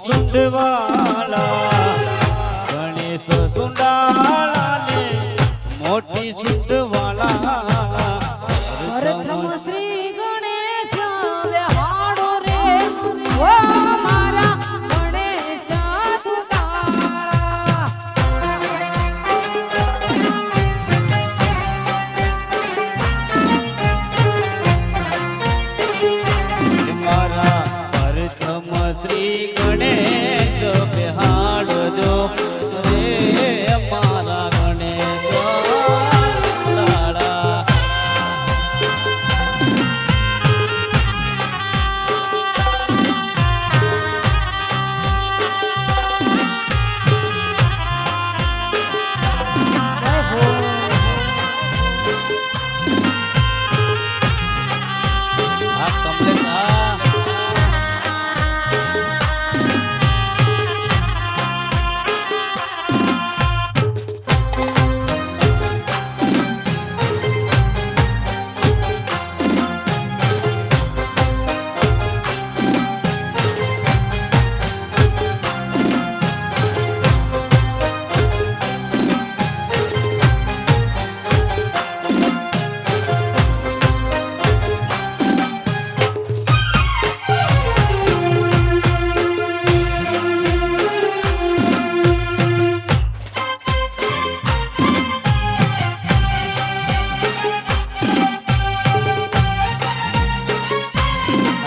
સુંડવાળા ગણેશ સુંડાળા ને મોટી સુંડવાળા પ્રથમ શ્રી ગણેશ બેહાડો રે ઓ મારા ગણેશ તુતાળા મારા પ્રથમ શ્રી ગણેશ બેહાડજો રે મારા ગણેશ સુંડાળા જય હો આ કમલેશ આ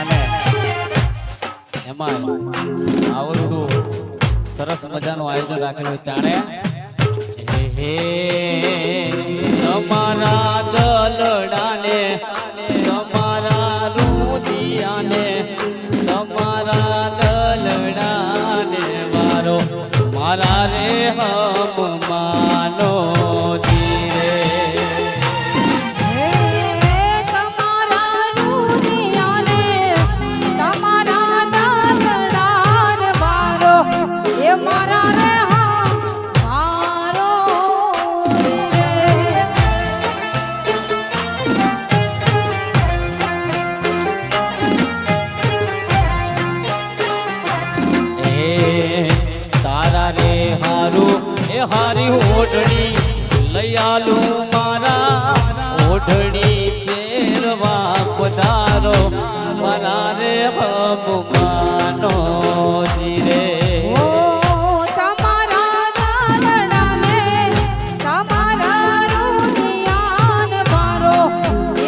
અને એમાં આવડું સરસ મજાનું આયોજન રાખેલું તાણે હે તમારા દલડાને તમારા રૂદિયાને તમારા દલડાને વારો મારા રે હમ માનો ધીરે હે તમારા રૂદિયાને તમારા દલડાને મારો એ મારા રે હા મારો રે એ તારા રે હારું એ હારી ઓઢણી લઈ આલું મારા ઓઢણી પહેરવા પધારો મારા રે હમ માનો ધીરે ઓ તમારા દલડાને તમારા રૂદિયાને મારો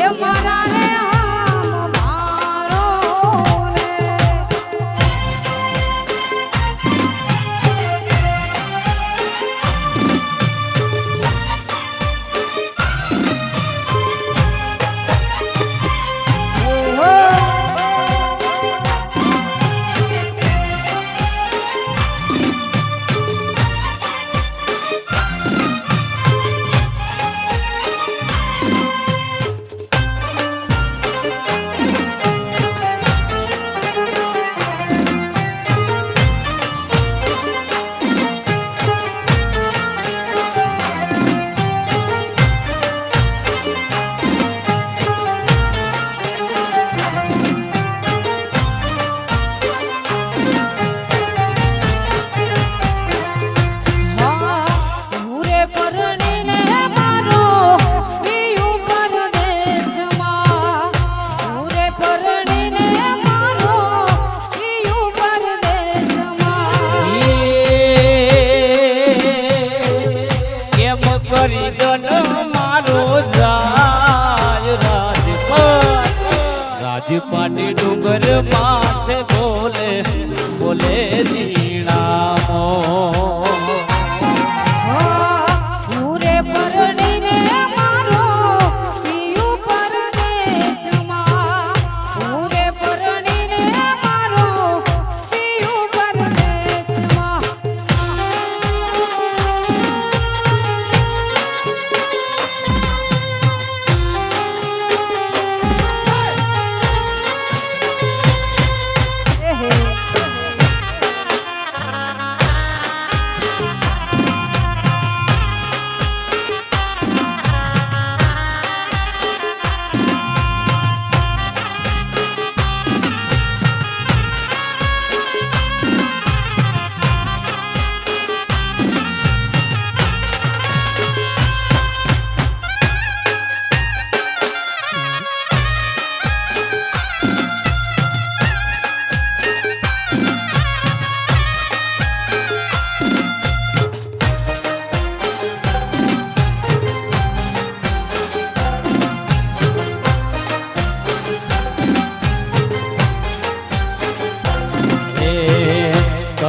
એ મારા રે હમ મારો રે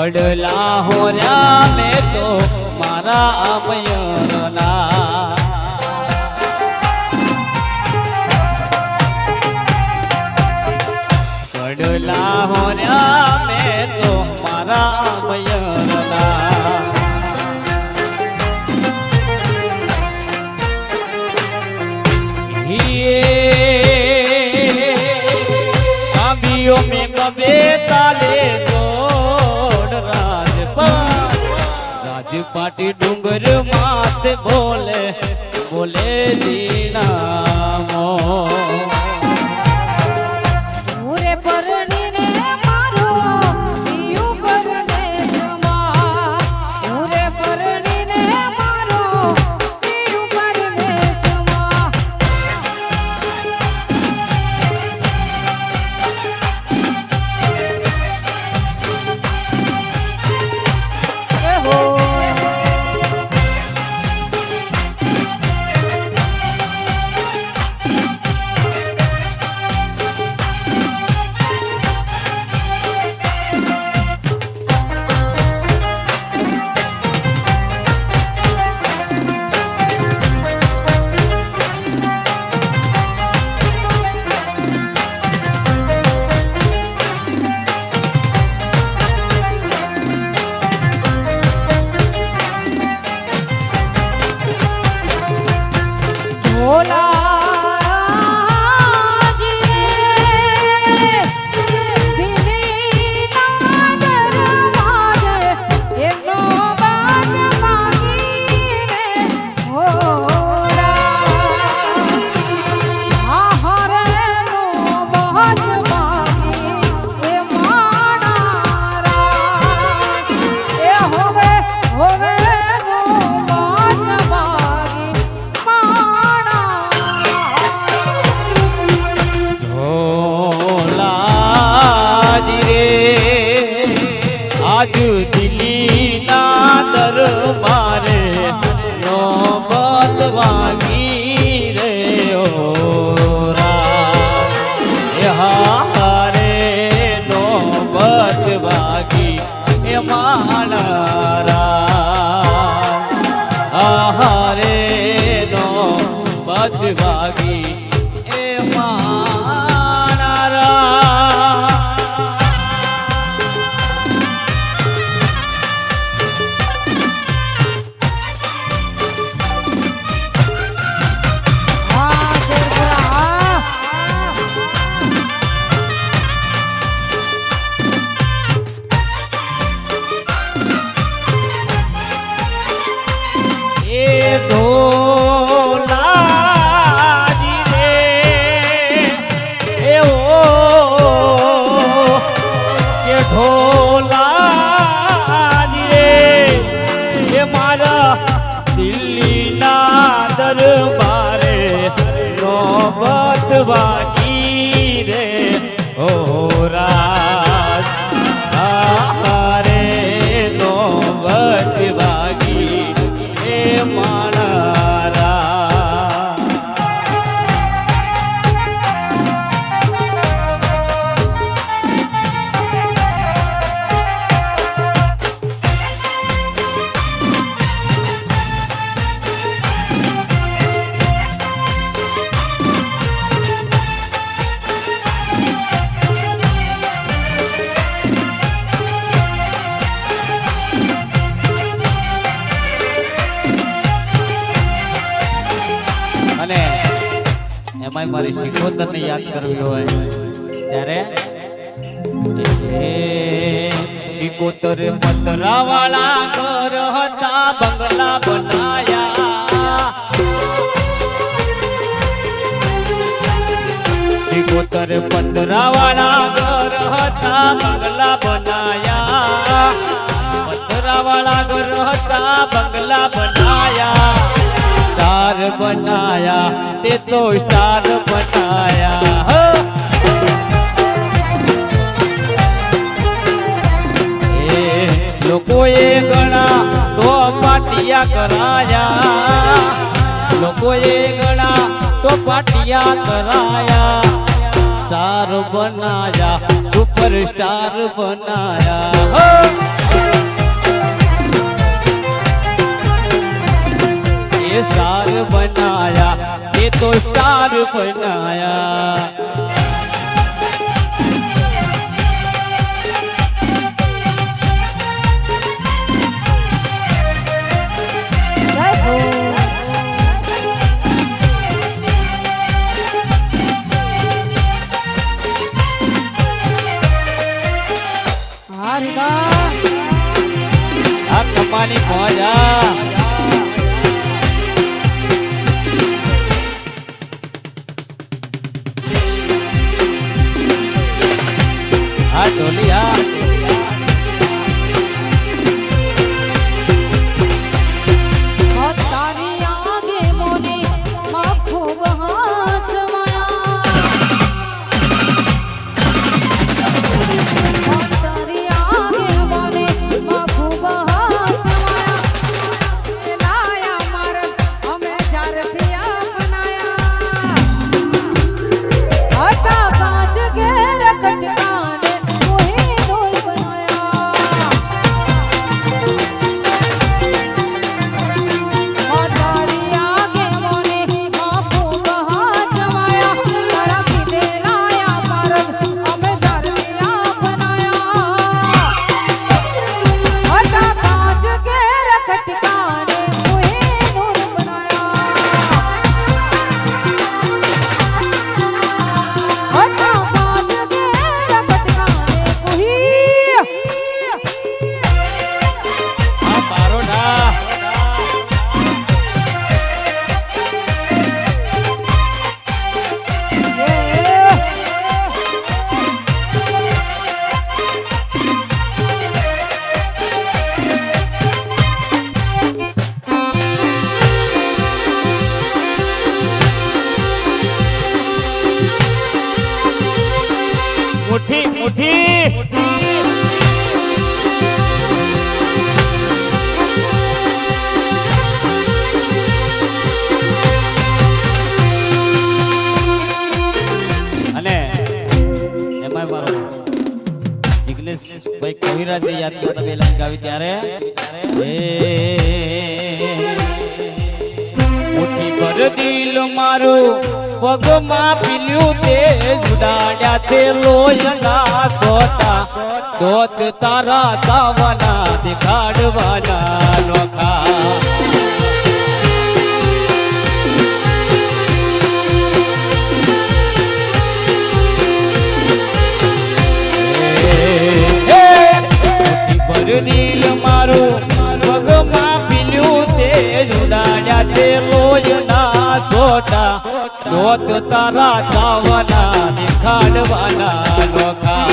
વડલા હોર્યા મેં તો મારા મયરના વડલા હોર્યા મેં તો મારા મયરના કાવ્યો મેં કબે તાલે રાજપાટી ડુંગર માત બોલે બોલે દીનામો ઉરે પરણીને મારો પિયું પરદેશમાં ઉરે પરણીને મારો પિયું પરદેશમાં એ હો આજુ દિલ્હીના દરબારે નોબત વાગી રે હારે નોબત વાગી એ માળા હારે નોબત વાગી એ માળા ઢોલાજી રે એવો કે ઢોલાજી રે એ મારા દિલ્હીના દરબારે નોબત વાગી રે ઓ રાજ હારે નોબત વાગી એ માળા અને એમાંય મારી શિકોતરને યાદ કરવી હોય ત્યારે શિકોતર પતરાવાળા ઘર હતા બંગલા બનાયા શિકોતર પતરાવાળા ઘર હતા બંગલા બનાયા પતરાવાળા ઘર હતા બંગલા બનાયા स्टार बनाया ते तो स्टार बनाया लोकोए घणा तो पाटिया कराया लोकोए घणा तो पाटिया कराया स्टार बनाया सुपर स्टार बनाया हो। ये स्टार बनाया ये तो स्टार बनाया જય હો હારિકા આ કમાની મોજા આ ઢોલિયા તારી આગે મોને માં ખૂબ હાથ માયા તારી આગે મોને માં ખૂબ હાથ માયા લાયા માર અમે જારથી અપનાયા હતા કાચ ઘેર કટકાને કોહી ઢોલ બનાયા તારી આગે મોને માં ખૂબ હાથ માયા તારા કીધે લાયા મારગ અમે જારથી અપનાયા હતા કાચ ઘેર કટકાને કોહી ઢોલ બનાયા હતા કાચ ઘેર કટકાને કોહી આ બારોડા મુઠ્ઠી મુઠ્ઠી અને એમાં મારો જિગ્નેશભાઈ કવિરાજને યાદ કરતા બે લાઈન ગાવી ત્યારે મુઠ્ઠી ભર દિલ મારું પગમાં પીલ્યું તે જુડાડ્યા તે લોયના સોટા દોત તારા દાવાના દેખાડવાના નોખા ભર દિલ મારું પગમાં પીલ્યું તે જુડાડ્યા તે લોયના સોટા દોત તારા ચાવના દેખાડવાના નોખા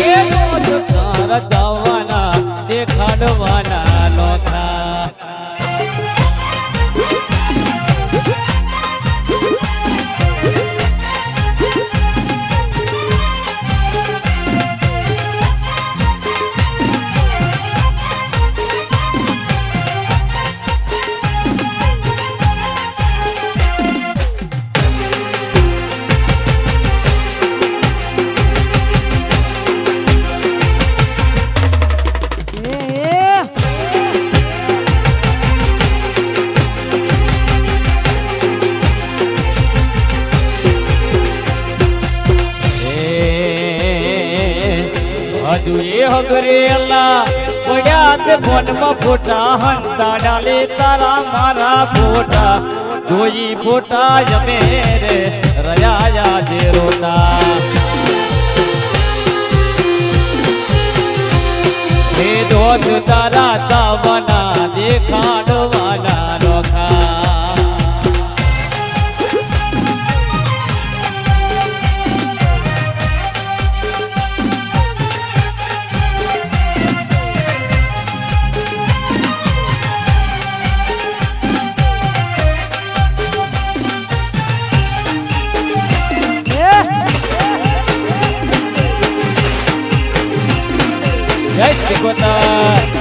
એ દોત તારા ચાવના દેખાડવાના નોખા હજુ એ હગરેલા પડ્યા તે ફોનમાં ફોટા હંતા ડાલે તારા મારા ફોટા જોઈ ફોટા જમે રે રયા જે રોતા હે દોત તારા તાવના દેખાડવાના નોખા જય શ્રી ગોતા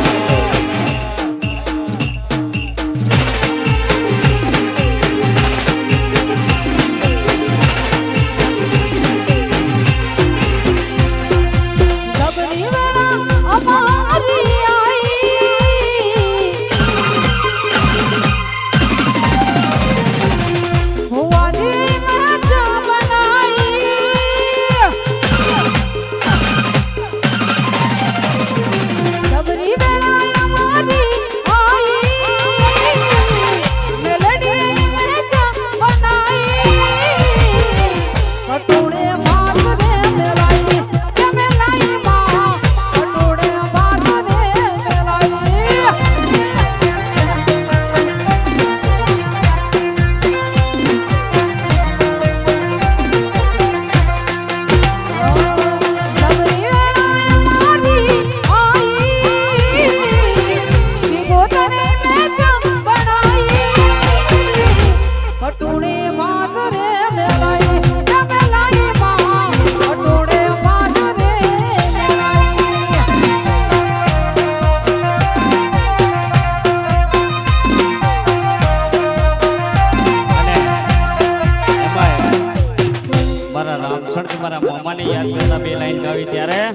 હે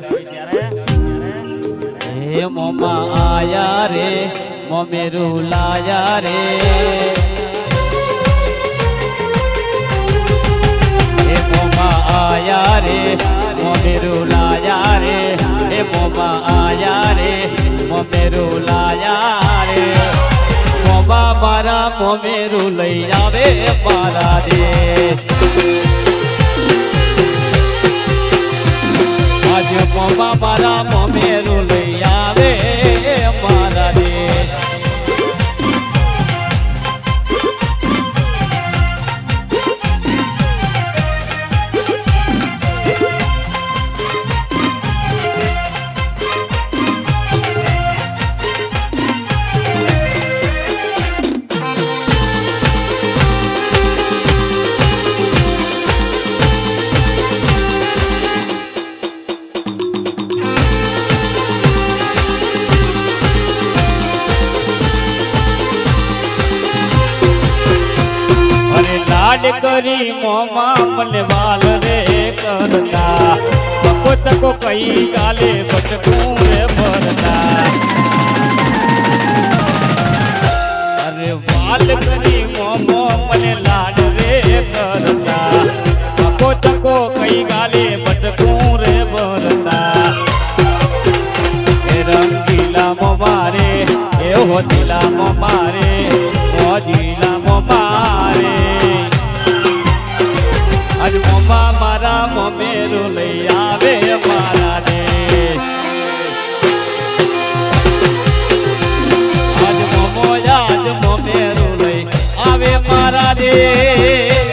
મોમા આયા રે મોમેરું લાયા રે હે મોમા આયા રે મોમેરું લાયા રે હે મોમા આયા રે મોમેરું લાયા રે મોમા મારા મોમેરું લઈ આવે મારા દેશ આજે મોમા મારા મોમેરું લઈ આવે મારા દેશ લાડ કરી મોમા મને વાલ રે કરતા તકો તકો કઈ ગાલે બટકું રે ભરતા અરે વાલ કરી મોમો મને લાડ રે કરતા તકો તકો કઈ ગાલે બટકું રે ભરતા એ રંગીલા મોમારે એ હોતીલા મોમારે મોજીલા મોમારે આજ મોમા મારા મોમેરું લઈ આવે મારા દેશ આજ મોમો આજ મોમેરું લઈ આવે મારા દેશ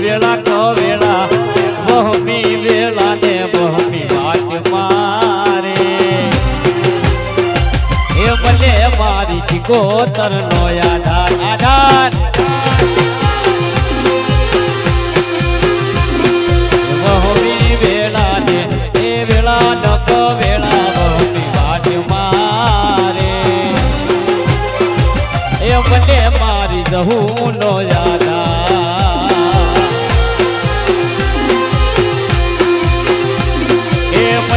વેળા કો વેળા બહમી વેળા ને બહમી વાટ મારે એ મને મારી શિકોતર નો આધાર આધાર બહમી વેળા ને એ વેળા ન કો વેળા બહમી વાટ મારે એ મને મારી જહું નો આધાર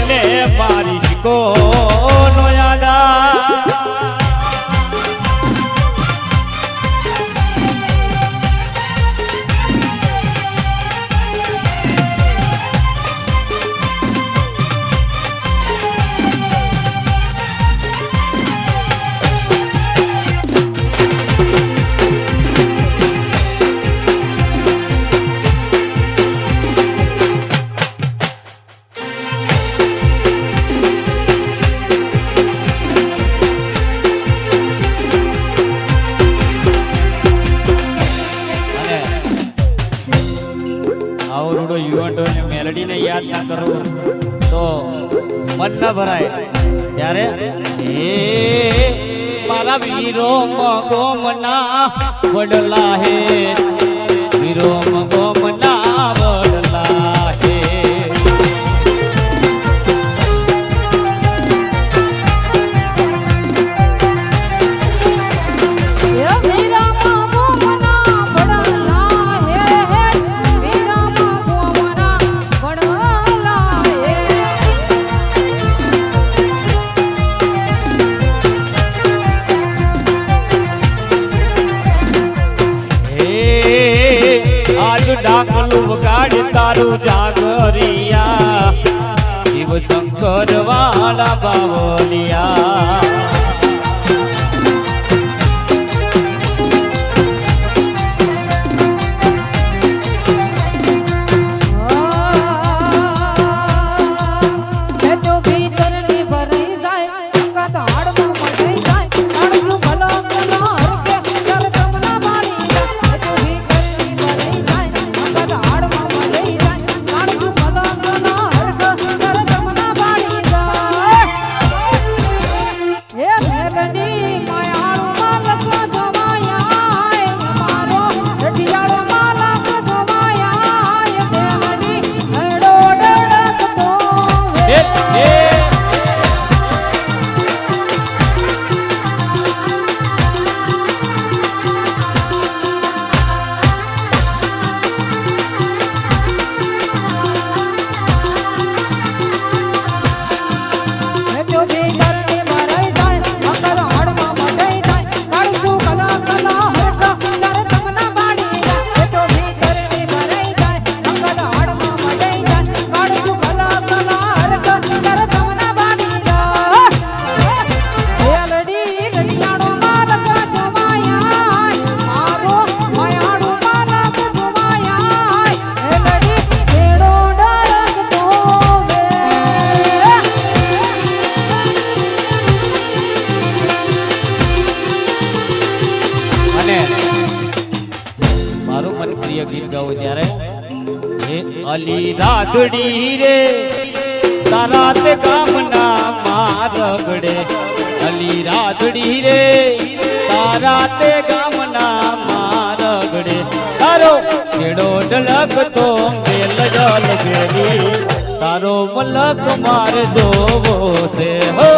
મને મારી શિકો નો યાદા આવડો યુવાન ને મેલડીને યાદ ના કરું તો મન ન ભરાય ત્યારે એ મારા વીરો ગોમના વડલા હે વીરો ગોમના વડલા હે ડાકલું વગાડી તારું જાગરિયા શિવ શંકર વાળા બાવલિયા અલી રાધડી રે તારા તે કામના મારગડે અલી રાધડી રે તારા તે કામના મારગડે તારો કેડો ઢલક તો મેલ જલ ગેલી તારો મલક માર જોવો છે હો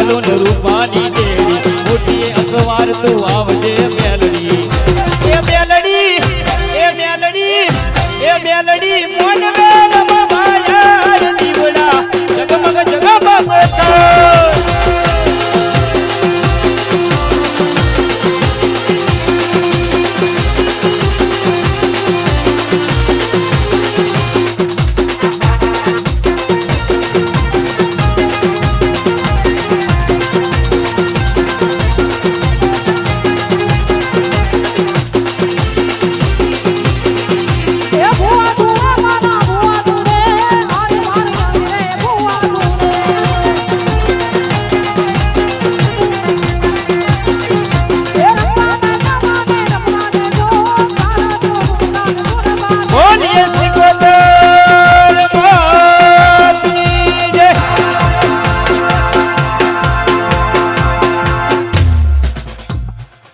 બગલો ને રૂપાની દેડી મોટી અસવાર તું આવજે મેલડી એ મેલડી એ મેલડી એ મેલડી મોન વે રમ માયા દીવડા જગમગ જગમગ